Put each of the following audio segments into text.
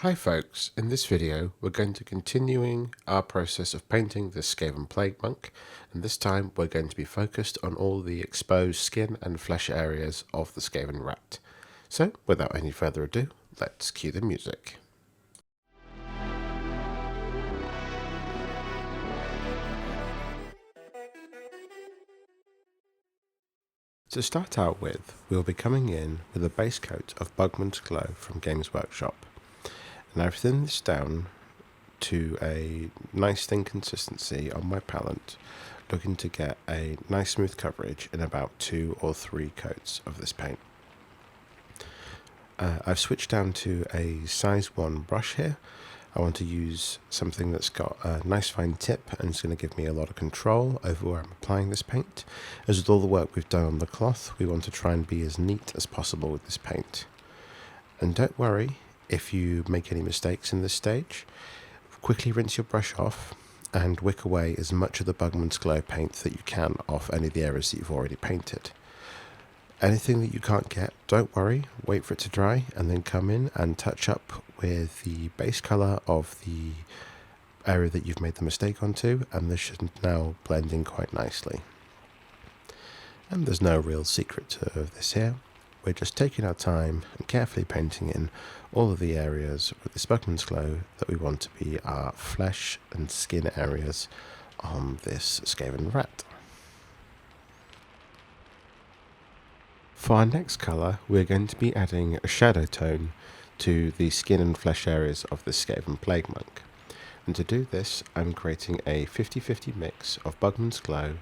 Hi folks, in this video we're going to continuing our process of painting the Skaven Plaguemonk, and this time we're going to be focused on all the exposed skin and flesh areas of the Skaven rat. So without any further ado, let's cue the music. To start out with, we'll be coming in with a base coat of Bugmans Glow from Games Workshop. And I've thinned this down to a nice thin consistency on my palette, looking to get a nice smooth coverage in about 2 or 3 coats of this paint. I've switched down to a size 1 brush here. I want to use something that's got a nice fine tip and it's going to give me a lot of control over where I'm applying this paint. As with all the work we've done on the cloth, we want to try and be as neat as possible with this paint. And don't worry if you make any mistakes in this stage. Quickly rinse your brush off and wick away as much of the Bugmans Glow paint that you can off any of the areas that you've already painted. Anything that you can't get, don't worry, wait for it to dry and then come in and touch up with the base colour of the area that you've made the mistake onto, and this should now blend in quite nicely. And there's no real secret to this here. We're just taking our time and carefully painting in all of the areas with this Bugmans Glow that we want to be our flesh and skin areas on this Skaven rat. For our next colour, we're going to be adding a shadow tone to the skin and flesh areas of the Skaven Plaguemonk. And to do this, I'm creating a 50-50 mix of Bugmans Glow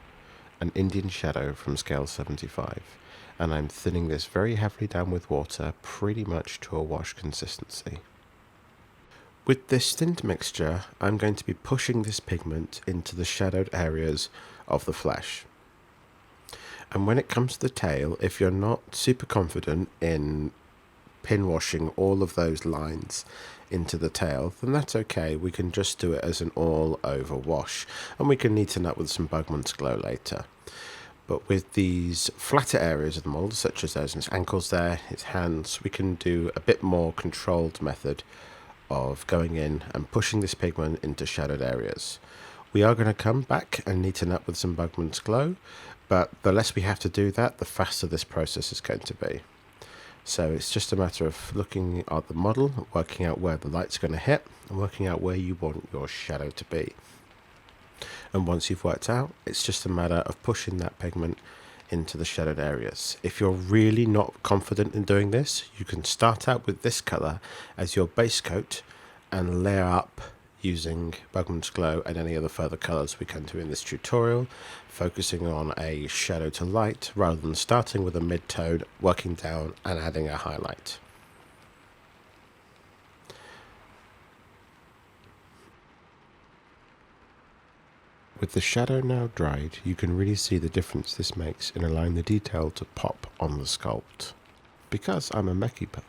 and Indian Shadow from scale 75. And I'm thinning this very heavily down with water, pretty much to a wash consistency. With this thinned mixture, I'm going to be pushing this pigment into the shadowed areas of the flesh. And when it comes to the tail, if you're not super confident in pin washing all of those lines into the tail, then that's okay. We can just do it as an all over wash, and we can neaten up with some Bugmans Glow later. But with these flatter areas of the mould, such as there's his ankles there, his hands, we can do a bit more controlled method of going in and pushing this pigment into shadowed areas. We are going to come back and neaten up with some Bugmans Glow, but the less we have to do that, the faster this process is going to be. So it's just a matter of looking at the model, working out where the light's going to hit, and working out where you want your shadow to be. And once you've worked out, it's just a matter of pushing that pigment into the shadowed areas. If you're really not confident in doing this, you can start out with this colour as your base coat and layer up using Bugmans Glow and any other further colours we can do in this tutorial, focusing on a shadow to light rather than starting with a mid-tone, working down and adding a highlight. With the shadow now dried, you can really see the difference this makes in allowing the detail to pop on the sculpt. Because I'm a mucky pup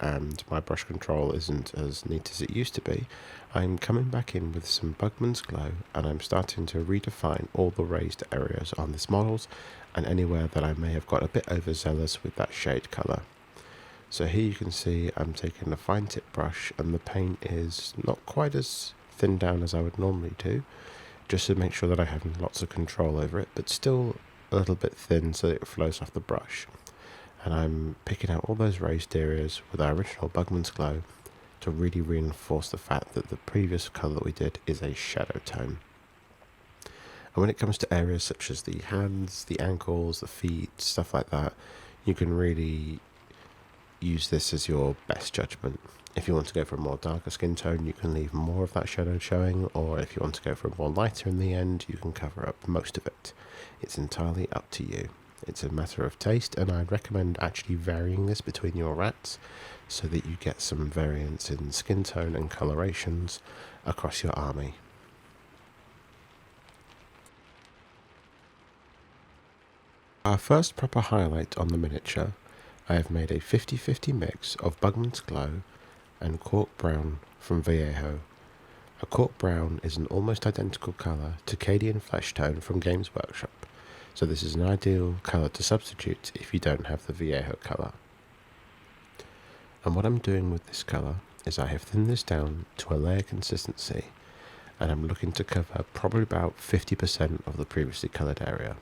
and my brush control isn't as neat as it used to be, I'm coming back in with some Bugmans Glow and I'm starting to redefine all the raised areas on this models and anywhere that I may have got a bit overzealous with that shade colour. So here you can see I'm taking a fine tip brush and the paint is not quite as thin down as I would normally do, just to make sure that I have lots of control over it, but still a little bit thin so that it flows off the brush. And I'm picking out all those raised areas with our original Bugmans Glow to really reinforce the fact that the previous colour that we did is a shadow tone. And when it comes to areas such as the hands, the ankles, the feet, stuff like that, you can really use this as your best judgment. If you want to go for a more darker skin tone, you can leave more of that shadow showing, or if you want to go for a more lighter in the end, you can cover up most of it. It's entirely up to you. It's a matter of taste, and I'd recommend actually varying this between your rats so that you get some variance in skin tone and colorations across your army. Our first proper highlight on the miniature, I have made a 50-50 mix of Bugmans Glow and Cork Brown from Vallejo. A Cork Brown is an almost identical colour to Cadian Flesh Tone from Games Workshop, so this is an ideal colour to substitute if you don't have the Vallejo colour. And what I'm doing with this colour is I have thinned this down to a layer consistency, and I'm looking to cover probably about 50% of the previously coloured area.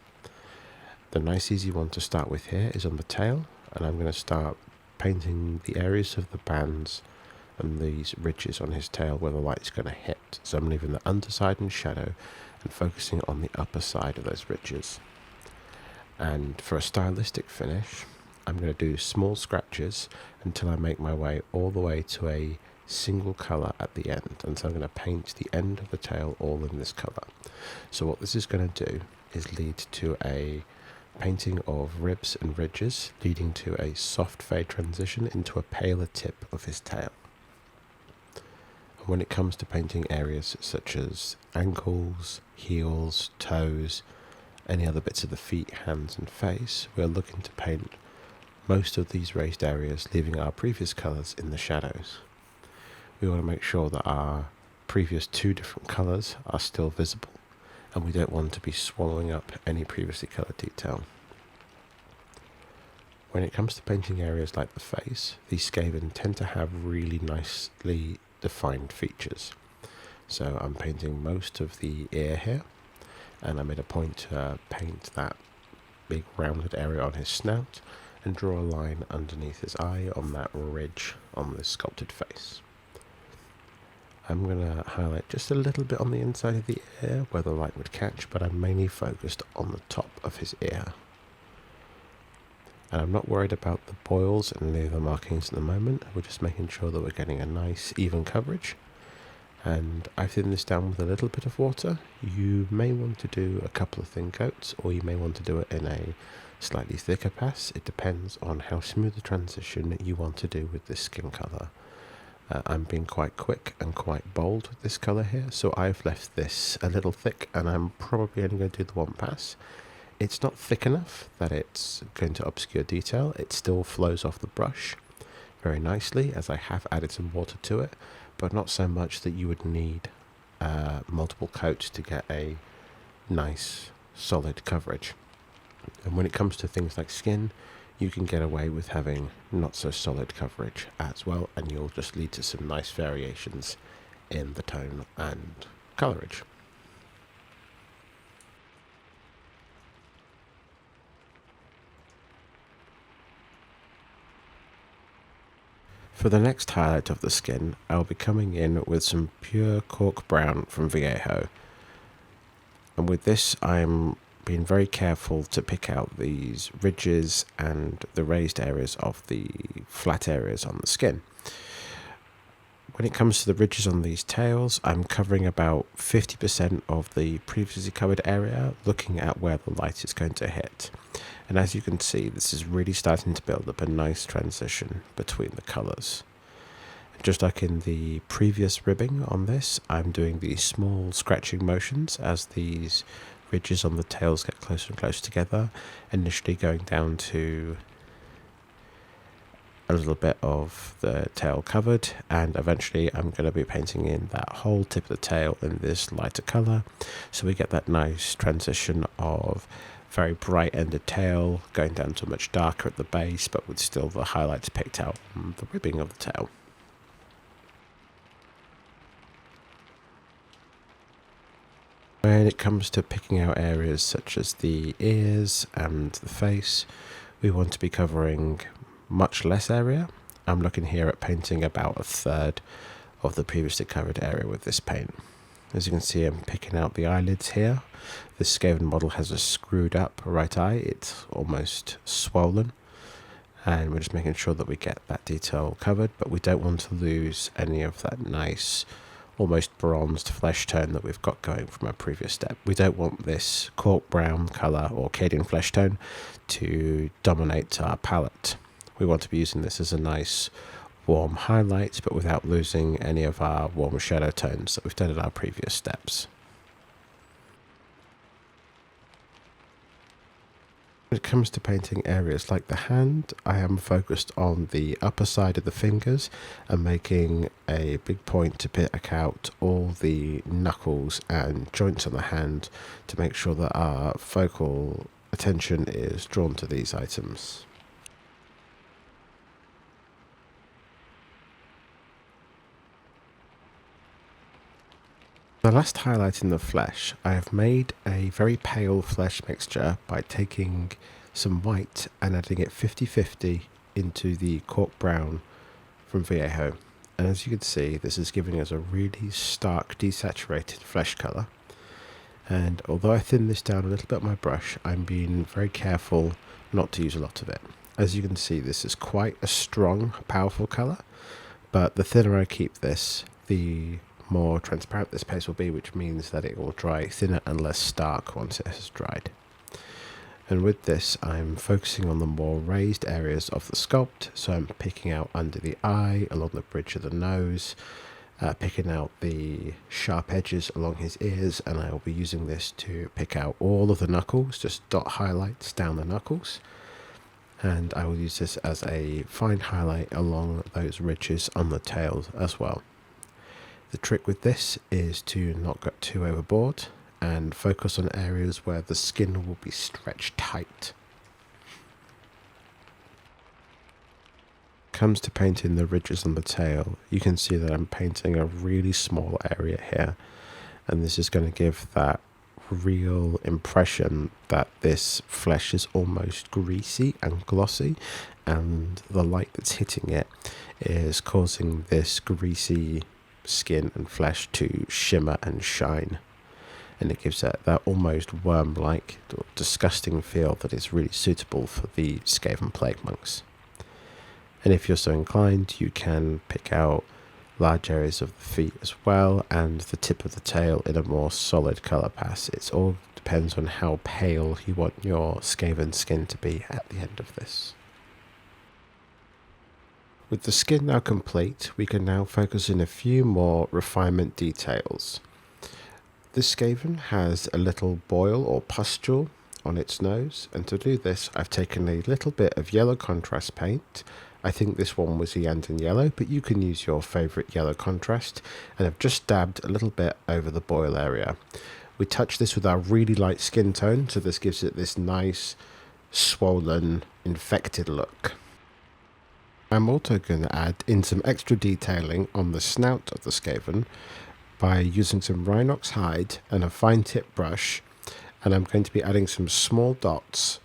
The nice easy one to start with here is on the tail, and I'm going to start painting the areas of the bands and these ridges on his tail where the light's going to hit. So I'm leaving the underside in shadow and focusing on the upper side of those ridges. And for a stylistic finish, I'm going to do small scratches until I make my way all the way to a single colour at the end. And so I'm going to paint the end of the tail all in this colour. So what this is going to do is lead to a painting of ribs and ridges, leading to a soft fade transition into a paler tip of his tail. And when it comes to painting areas such as ankles, heels, toes, any other bits of the feet, hands and face, we're looking to paint most of these raised areas, leaving our previous colours in the shadows. We want to make sure that our previous two different colours are still visible, and we don't want to be swallowing up any previously coloured detail. When it comes to painting areas like the face, these Skaven tend to have really nicely defined features. So I'm painting most of the ear here, and I made a point to paint that big rounded area on his snout and draw a line underneath his eye on that ridge on this sculpted face. I'm going to highlight just a little bit on the inside of the ear where the light would catch, but I'm mainly focused on the top of his ear. And I'm not worried about the boils and any of the markings at the moment. We're just making sure that we're getting a nice even coverage. And I've thinned this down with a little bit of water. You may want to do a couple of thin coats, or you may want to do it in a slightly thicker pass. It depends on how smooth the transition you want to do with this skin colour. I'm being quite quick and quite bold with this colour here, so I've left this a little thick, and I'm probably only going to do the one pass. It's not thick enough that it's going to obscure detail. It still flows off the brush very nicely, as I have added some water to it, but not so much that you would need multiple coats to get a nice solid coverage. And when it comes to things like skin, you can get away with having not so solid coverage as well, and you'll just lead to some nice variations in the tone and colourage. For the next highlight of the skin, I'll be coming in with some pure Cork brown from Vallejo. And with this, I'm being very careful to pick out these ridges and the raised areas of the flat areas on the skin. When it comes to the ridges on these tails, I'm covering about 50% of the previously covered area, looking at where the light is going to hit. And as you can see, this is really starting to build up a nice transition between the colours. Just like in the previous ribbing on this, I'm doing these small scratching motions as these ridges on the tails get closer and closer together, initially going down to a little bit of the tail covered, and eventually I'm going to be painting in that whole tip of the tail in this lighter colour, so we get that nice transition of very bright ended tail going down to much darker at the base, but with still the highlights picked out on the ribbing of the tail. When it comes to picking out areas such as the ears and the face, we want to be covering much less area. I'm looking here at painting about a third of the previously covered area with this paint. As you can see, I'm picking out the eyelids here. This Skaven model has a screwed up right eye. It's almost swollen, and we're just making sure that we get that detail covered, but we don't want to lose any of that nice almost bronzed flesh tone that we've got going from our previous step. We don't want this cork brown colour or Cadian flesh tone to dominate our palette. We want to be using this as a nice warm highlight, but without losing any of our warm shadow tones that we've done in our previous steps. When it comes to painting areas like the hand, I am focused on the upper side of the fingers and making a big point to pick out all the knuckles and joints on the hand to make sure that our focal attention is drawn to these items. The last highlight in the flesh, I have made a very pale flesh mixture by taking some white and adding it 50-50 into the Cork brown from Vallejo. And as you can see, this is giving us a really stark desaturated flesh colour. And although I thin this down a little bit on my brush, I'm being very careful not to use a lot of it. As you can see, this is quite a strong, powerful colour, but the thinner I keep this, the more transparent this paste will be, which means that it will dry thinner and less stark once it has dried. And with this, I'm focusing on the more raised areas of the sculpt, so I'm picking out under the eye, along the bridge of the nose, picking out the sharp edges along his ears, and I will be using this to pick out all of the knuckles, just dot highlights down the knuckles. And I will use this as a fine highlight along those ridges on the tail as well. The trick with this is to not get too overboard and focus on areas where the skin will be stretched tight. Comes to painting the ridges on the tail, you can see that I'm painting a really small area here, and this is going to give that real impression that this flesh is almost greasy and glossy, and the light that's hitting it is causing this greasy skin and flesh to shimmer and shine, and it gives it that almost worm-like, disgusting feel that is really suitable for the Skaven Plaguemonks. And if you're so inclined, you can pick out large areas of the feet as well, and the tip of the tail in a more solid colour pass. It all depends on how pale you want your Skaven skin to be at the end of this. With the skin now complete, we can now focus on a few more refinement details. This Skaven has a little boil or pustule on its nose, and to do this I've taken a little bit of yellow contrast paint. I think this one was iyanden yellow, but you can use your favourite yellow contrast, and I've just dabbed a little bit over the boil area. We touch this with our really light skin tone, so this gives it this nice, swollen, infected look. I'm also going to add in some extra detailing on the snout of the Skaven by using some rinox hide and a fine tip brush, and I'm going to be adding some small dots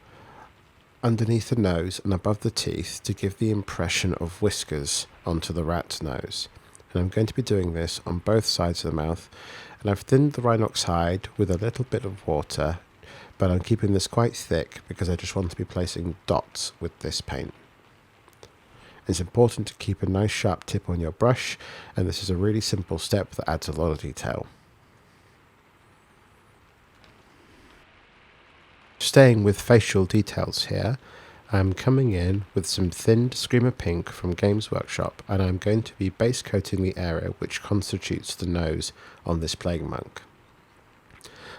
underneath the nose and above the teeth to give the impression of whiskers onto the rat's nose. And I'm going to be doing this on both sides of the mouth, and I've thinned the rinox hide with a little bit of water, but I'm keeping this quite thick because I just want to be placing dots with this paint. It's important to keep a nice sharp tip on your brush, and this is a really simple step that adds a lot of detail. Staying with facial details here, I'm coming in with some thinned Screamer Pink from Games Workshop, and I'm going to be base coating the area which constitutes the nose on this Plaguemonk.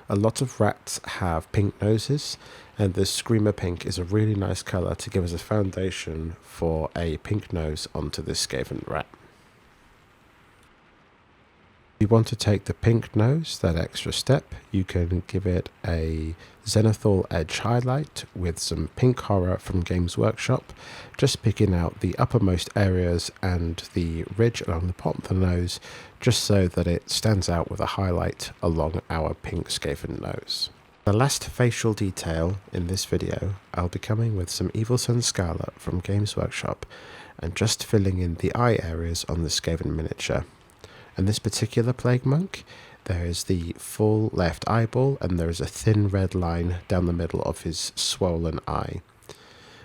A lot of rats have pink noses, and this Screamer Pink is a really nice colour to give us a foundation for a pink nose onto this Skaven rat. If you want to take the pink nose that extra step, you can give it a Zenithal edge highlight with some pink horror from Games Workshop, just picking out the uppermost areas and the ridge along the bottom of the nose, just so that it stands out with a highlight along our pink Skaven nose. The last facial detail in this video, I'll be coming with some Evil Sunz Scarlet from Games Workshop and just filling in the eye areas on the Skaven miniature. And this particular Plaguemonk, there is the full left eyeball, and there is a thin red line down the middle of his swollen eye.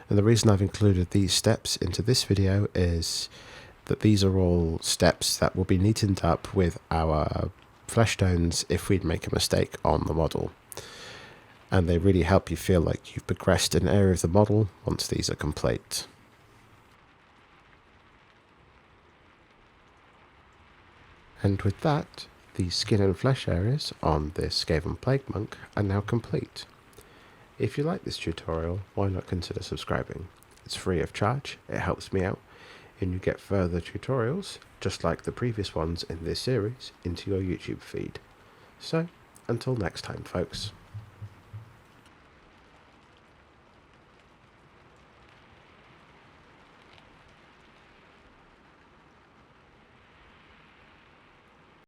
And the reason I've included these steps into this video is that these are all steps that will be neatened up with our flesh tones if we'd make a mistake on the model. And they really help you feel like you've progressed an area of the model once these are complete. And with that, the skin and flesh areas on this Skaven Plaguemonk are now complete. If you like this tutorial, why not consider subscribing? It's free of charge, it helps me out, and you get further tutorials, just like the previous ones in this series, into your YouTube feed. So, until next time folks.